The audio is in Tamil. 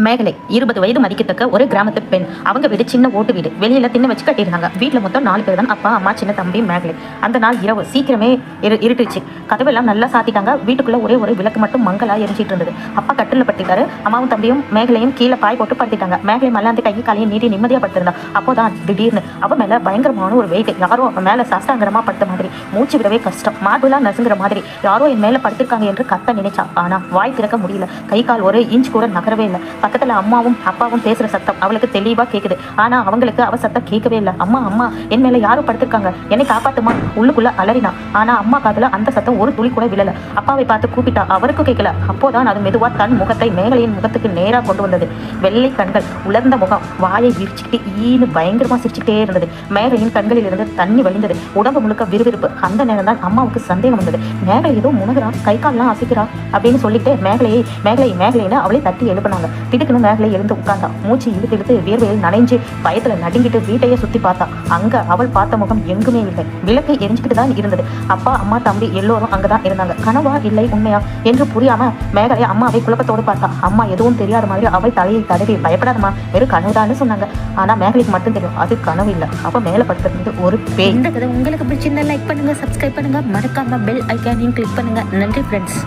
மேகலை 20 வயது மதிக்கத்தக்க ஒரு கிராமத்து பெண். அவங்க வீடு சின்ன ஓட்டு வீடு, வெளியில திண்ணை வச்சு கட்டியிருந்தாங்க. வீட்டில் மொத்தம் 4 பேர் தான், அப்பா அம்மா சின்ன தம்பி மேகலை. அந்த நாள் இரவு சீக்கிரமே இருட்டுச்சு. கதவெல்லாம் நல்லா சாத்திட்டாங்க. வீட்டுக்குள்ள ஒரே ஒரு விளக்கு மட்டும் மங்களா எரிஞ்சிட்டு இருந்தது. அப்பா கட்டில படுத்திட்டாரு. அம்மாவும் தம்பியும் மேகலையும் கீழே பாய் போட்டு படுத்திட்டாங்க. மேகலை மல்லாந்து கையை காலையும் நீட்டி நிம்மதியா படுத்திருந்தா. அப்போதான் திடீர்னு அவ மேல பயங்கரமான ஒரு வெயிட், யாரோ அவ மேல சாஸ்தாங்கரமா படுத்த மாதிரி, மூச்சு விடவே கஷ்டம், மார்புலாம் நசுங்குற மாதிரி யாரோ என் மேல படுத்திருக்காங்க என்று கத்த நினைச்சா. ஆனா வாய் திறக்க முடியல. கை கால் ஒரு இன்ச் கூட நகரவே இல்லை. பக்கத்துல அம்மாவும் அப்பாவும் பேசுற சத்தம் அவளுக்கு தெளிவா கேக்குது. ஆனா அவங்களுக்கு அவ சத்தம் கேட்கவே இல்லை. அம்மா அம்மா என் மேல யாரும் படுத்திருக்காங்க, என்னை காப்பாத்துமா உள்ளுக்குள்ள அலறினா. ஆனா அம்மா காதுல அந்த சத்தம் ஒரு துளி கூட விழல. அப்பாவை பார்த்து கூப்பிட்டா, அவருக்கும் கேட்கல. அப்போதான் அது மெதுவா தன் முகத்தை மேகலையின் முகத்துக்கு நேரா கொண்டு வந்தது. வெள்ளை கண்கள், உலர்ந்த முகம், வாயை விரிச்சுக்கிட்டு ஈன்னு பயங்கரமா சிரிச்சுக்கிட்டே இருந்தது. மேகலையின் கண்களில் இருந்து தண்ணி வழிந்தது. உடம்பு முழுக்க விறுவிறுப்பு. அந்த நேரம் தான் அம்மாவுக்கு சந்தேகம் வந்தது. மேகலை ஏதோ முனகுறா, கை கால்லாம் அசைக்கிறா அப்படின்னு சொல்லிட்டு மேகலைன்னு அவளை தட்டி எழுப்பினாங்க. திடுக்குன்னு மேகலை எழுந்து உட்கார்ந்தா. மூச்சு இழுத்து வியர்வையில் நனைஞ்சு பயத்துல நடுங்கிட்டு வீட்டையே சுத்தி பார்த்தா. அங்க அவள் பார்த்த முகம் எங்குமே இல்லை. விளக்கு எரிஞ்சுக்கிட்டு தான் இருந்தது. அப்பா அம்மா தம்பி எல்லோரும் அங்கதான் இருந்தாங்க. கனவா இல்லை உண்மையா என்று புரியாம மேகலை அம்மாவை குழப்பத்தோடு பார்த்தா. அம்மா எதுவும் தெரியாத மாதிரி அவள் தலையை தடவி, பயப்படாதம்மா, வெறும் கனவுதான்னு சொன்னாங்க. ஆனா மேகலைக்கு மட்டும் தெரியும் அது கனவு இல்லை. அவ மேல படுத்திருந்தது ஒரு பேய். இந்த கதை உங்களுக்கு பிடிச்சிருந்தா லைக் பண்ணுங்க, சப்ஸ்கிரைப் பண்ணுங்க, மறக்காம பெல் ஐக்கானையும் கிளிக் பண்ணுங்க. நன்றி ஃப்ரெண்ட்ஸ்.